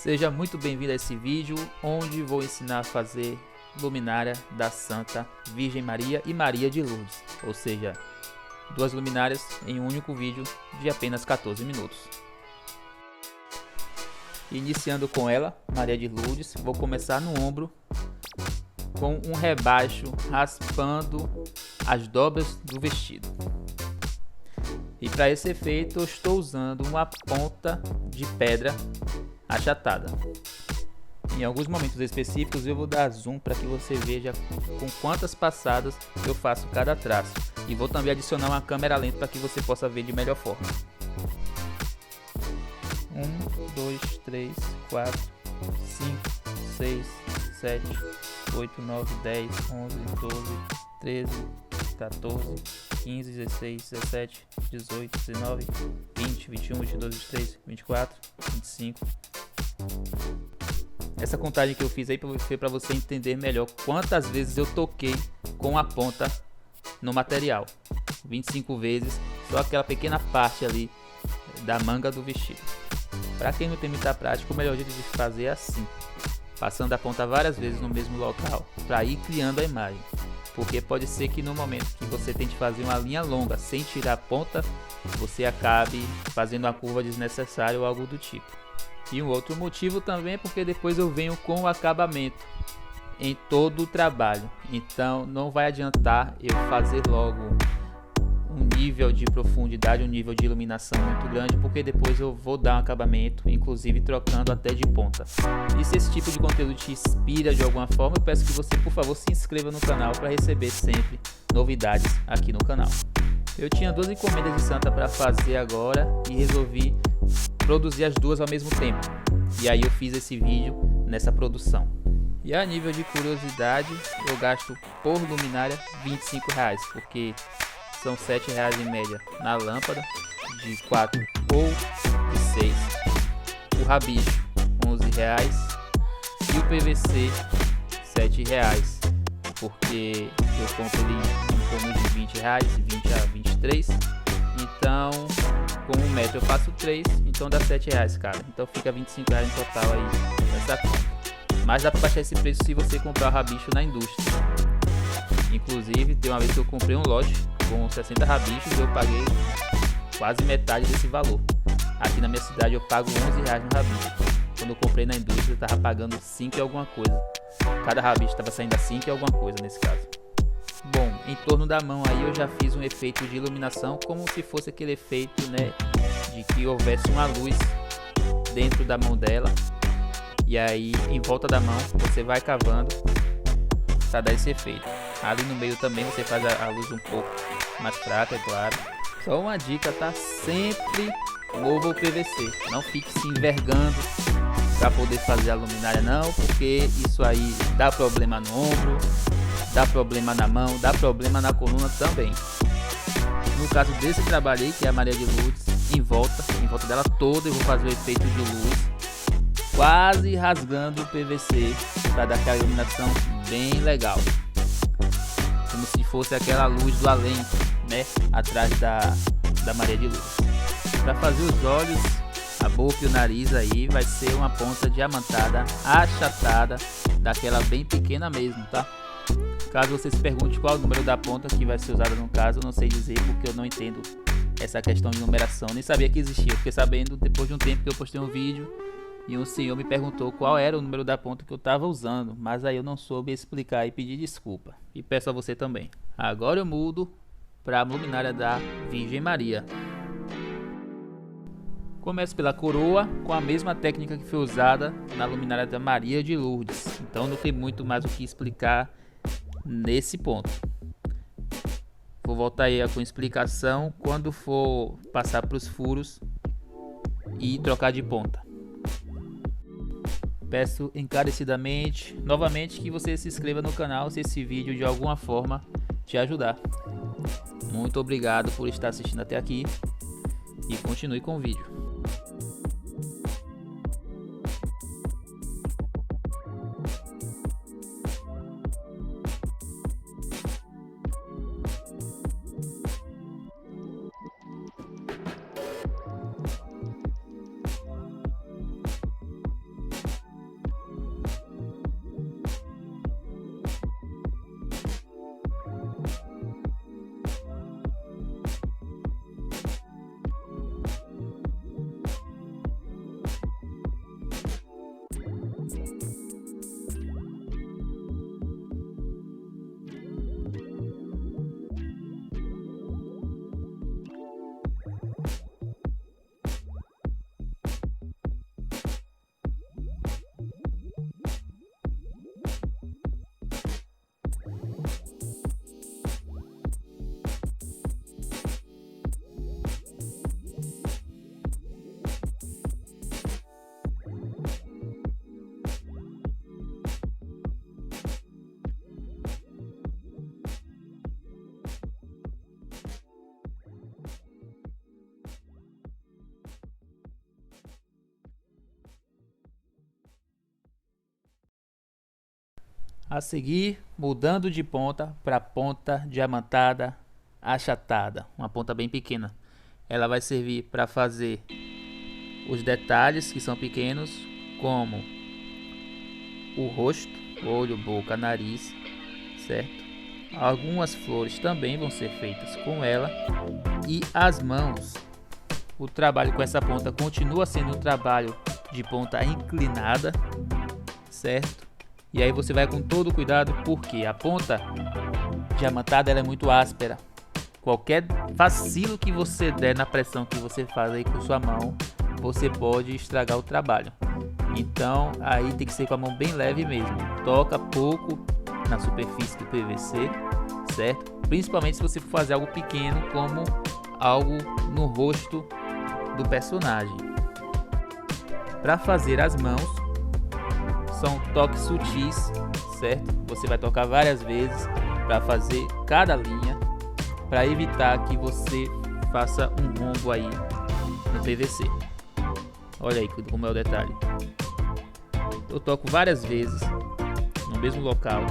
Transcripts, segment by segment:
Seja muito bem-vindo a esse vídeo, onde vou ensinar a fazer luminária da Santa Virgem Maria e Maria de Lourdes, ou seja, duas luminárias em um único vídeo de apenas 14 minutos. Iniciando com ela, Maria de Lourdes, vou começar no ombro com um rebaixo raspando as dobras do vestido. E para esse efeito eu estou usando uma ponta de pedra achatada. Em alguns momentos específicos eu vou dar zoom para que você veja com quantas passadas eu faço cada traço. E vou também adicionar uma câmera lenta para que você possa ver de melhor forma. 1, 2, 3, 4, 5, 6, 7, 8, 9, 10, 11, 12, 13, 14, 15, 16, 17, 18, 19, 20, 21, 22, 23, 24, 25. Essa contagem que eu fiz aí foi para você entender melhor quantas vezes eu toquei com a ponta no material. 25 vezes, só aquela pequena parte ali da manga do vestido. Para quem não tem muita prática, o melhor jeito de fazer é assim, passando a ponta várias vezes no mesmo local, para ir criando a imagem. Porque pode ser que no momento que você tente fazer uma linha longa sem tirar a ponta, você acabe fazendo uma curva desnecessária ou algo do tipo. E um outro motivo também é porque depois eu venho com o acabamento em todo o trabalho. Então não vai adiantar eu fazer logo um nível de profundidade, um nível de iluminação muito grande, porque depois eu vou dar um acabamento, inclusive trocando até de ponta. E se esse tipo de conteúdo te inspira de alguma forma, eu peço que você, por favor, se inscreva no canal para receber sempre novidades aqui no canal. Eu tinha 2 encomendas de Santa para fazer agora e resolvi produzir as duas ao mesmo tempo. E aí eu fiz esse vídeo nessa produção. E a nível de curiosidade, eu gasto por luminária R$25, porque são R$7 em média na lâmpada de 4 ou de 6, o rabicho R$11 e o PVC R$7, porque eu compro ele em torno de R$20, 20 a 23, então com 1 metro eu faço 3, então dá R$7, cara, então fica R$25 em total aí nessa conta. Mas dá para baixar esse preço se você comprar o rabicho na indústria. Inclusive tem uma vez que eu comprei um lote com 60 rabichos e eu paguei quase metade desse valor. Aqui na minha cidade eu pago R$11 no rabicho. Quando eu comprei na indústria eu tava pagando 5 e alguma coisa. Cada rabicho estava saindo a 5 e alguma coisa nesse caso. Bom, em torno da mão aí eu já fiz um efeito de iluminação, como se fosse aquele efeito, né, de que houvesse uma luz dentro da mão dela. E aí em volta da mão você vai cavando para dar esse efeito. Ali no meio também você faz a luz um pouco mais fraca, é claro. Só uma dica, tá? Sempre mova o PVC. Não fique se envergando para poder fazer a luminária não, porque isso aí dá problema no ombro, dá problema na mão, dá problema na coluna também. No caso desse trabalho aí, que é a Maria de Lourdes, em volta dela toda eu vou fazer o efeito de luz, quase rasgando o PVC para dar aquela iluminação bem legal, como se fosse aquela luz do além, né, atrás da Maria de Lourdes. Para fazer os olhos, a boca e o nariz aí vai ser uma ponta diamantada achatada, daquela bem pequena mesmo, tá? Caso você se pergunte qual é o número da ponta que vai ser usada no caso, eu não sei dizer porque eu não entendo essa questão de numeração, nem sabia que existia. Eu fiquei sabendo depois de um tempo que eu postei um vídeo e um senhor me perguntou qual era o número da ponta que eu estava usando, mas aí eu não soube explicar e pedi desculpa. E peço a você também. Agora eu mudo para a luminária da Virgem Maria. Começo pela coroa, com a mesma técnica que foi usada na luminária da Maria de Lourdes. Então não tem muito mais o que explicar nesse ponto. Vou voltar aí com explicação quando for passar para os furos e trocar de ponta. Peço encarecidamente, novamente, que você se inscreva no canal se esse vídeo de alguma forma te ajudar. Muito obrigado por estar assistindo até aqui e continue com o vídeo. A seguir, mudando de ponta para ponta diamantada achatada, uma ponta bem pequena. Ela vai servir para fazer os detalhes que são pequenos, como o rosto, olho, boca, nariz, certo? Algumas flores também vão ser feitas com ela, e as mãos. O trabalho com essa ponta continua sendo um trabalho de ponta inclinada, certo? E aí você vai com todo o cuidado, porque a ponta diamantada ela é muito áspera. Qualquer vacilo que você der na pressão que você faz aí com sua mão, você pode estragar o trabalho. Então aí tem que ser com a mão bem leve mesmo. Toca pouco na superfície do PVC, certo? Principalmente se você for fazer algo pequeno, como algo no rosto do personagem. Para fazer as mãos, são toques sutis, certo? Você vai tocar várias vezes para fazer cada linha, para evitar que você faça um rombo aí no PVC. Olha aí como é o detalhe. Eu toco várias vezes no mesmo local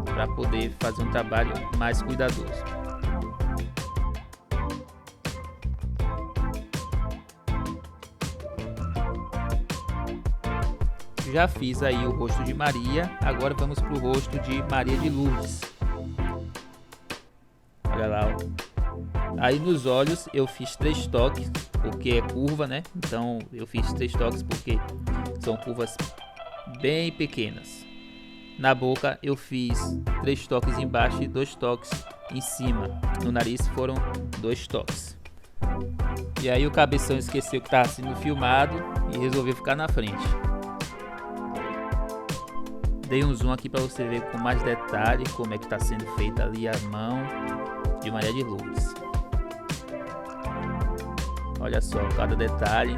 para poder fazer um trabalho mais cuidadoso. Já fiz aí o rosto de Maria, agora vamos para o rosto de Maria de Lourdes. Olha lá, ó. Aí nos olhos eu fiz 3 toques, porque é curva, né? Então eu fiz 3 toques porque são curvas bem pequenas. Na boca eu fiz 3 toques embaixo e 2 toques em cima. No nariz foram 2 toques. E aí o cabeção esqueceu que estava sendo filmado e resolveu ficar na frente. Dei um zoom aqui para você ver com mais detalhe como é que está sendo feita ali a mão de Maria de Lourdes. Olha só cada detalhe.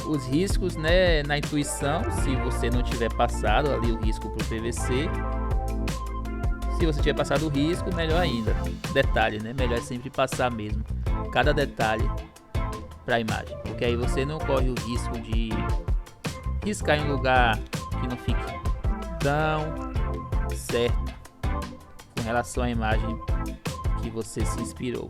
Os riscos, né, na intuição, se você não tiver passado ali o risco para o PVC. Se você tiver passado o risco, melhor ainda. Detalhe, né? Melhor é sempre passar mesmo cada detalhe para a imagem, porque aí você não corre o risco de riscar em um lugar que não fique tão certo com relação à imagem que você se inspirou.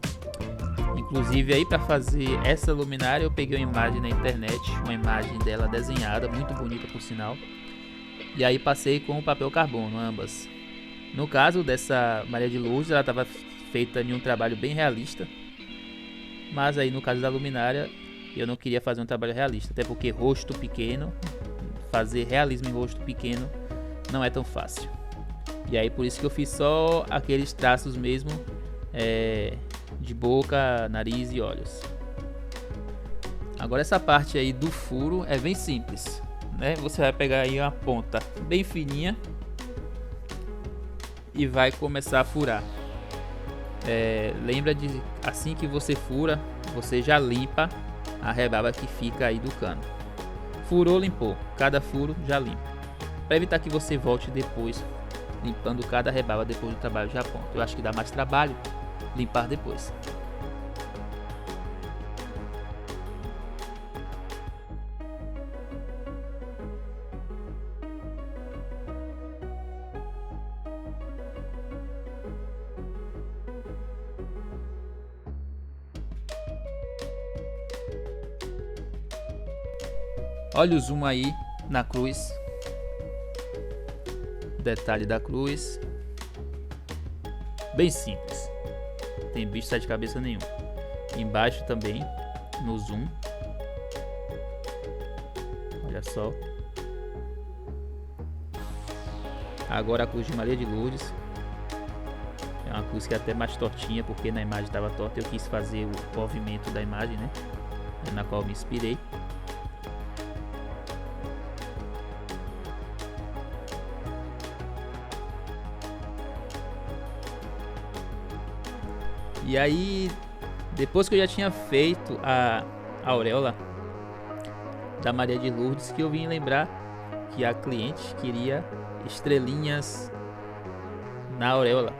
Inclusive aí para fazer essa luminária eu peguei uma imagem na internet, uma imagem dela desenhada, muito bonita por sinal, e aí passei com o papel carbono, ambas. No caso dessa Maria de Lourdes, ela estava feita em um trabalho bem realista, mas aí no caso da luminária eu não queria fazer um trabalho realista, até porque rosto pequeno, fazer realismo em rosto pequeno não é tão fácil. E aí por isso que eu fiz só aqueles traços mesmo, de boca, nariz e olhos. Agora essa parte aí do furo é bem simples, né? Você vai pegar aí uma ponta bem fininha e vai começar a furar. Lembra de assim que você fura, você já limpa a rebaba que fica aí do cano. Furou, limpou. Cada furo já limpa, para evitar que você volte depois limpando cada rebaba depois do trabalho já pronto. Eu acho que dá mais trabalho limpar depois. Olha o zoom aí na cruz. Detalhe da cruz. Bem simples. Tem bicho sai de cabeça nenhum. Embaixo também, no zoom. Olha só. Agora a cruz de Maria de Lourdes. É uma cruz que é até mais tortinha, porque na imagem estava torta. Eu quis fazer o movimento da imagem, né? Na qual me inspirei. E aí, depois que eu já tinha feito a auréola da Maria de Lourdes, que eu vim lembrar que a cliente queria estrelinhas na auréola.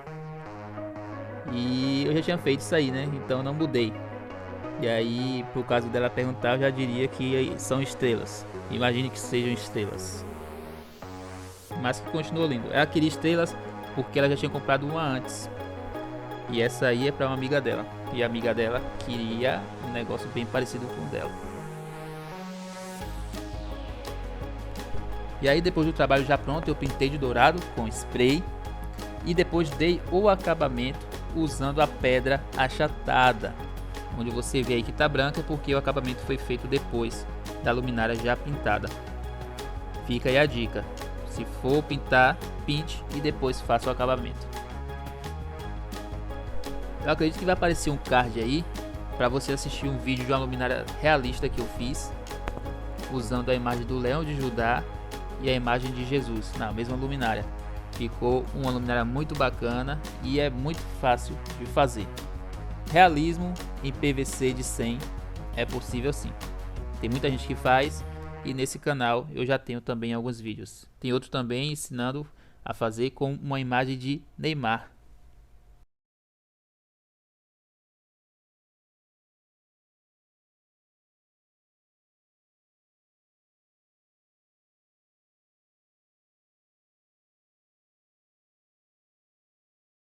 E eu já tinha feito isso aí, né? Então não mudei. E aí, por causa dela perguntar, eu já diria que são estrelas. Imagine que sejam estrelas. mas que continua lindo. Ela queria estrelas porque ela já tinha comprado uma antes. E essa aí é para uma amiga dela. E a amiga dela queria um negócio bem parecido com o dela. E aí depois do trabalho já pronto, eu pintei de dourado com spray. E depois dei o acabamento usando a pedra achatada. Onde você vê aí que tá branca porque o acabamento foi feito depois da luminária já pintada. Fica aí a dica. Se for pintar, pinte e depois faça o acabamento. Eu acredito que vai aparecer um card aí para você assistir um vídeo de uma luminária realista que eu fiz, usando a imagem do Leão de Judá e a imagem de Jesus na mesma luminária. Ficou uma luminária muito bacana e é muito fácil de fazer. Realismo em PVC de 100 é possível sim. Tem muita gente que faz e nesse canal eu já tenho também alguns vídeos. Tem outro também ensinando a fazer com uma imagem de Neymar.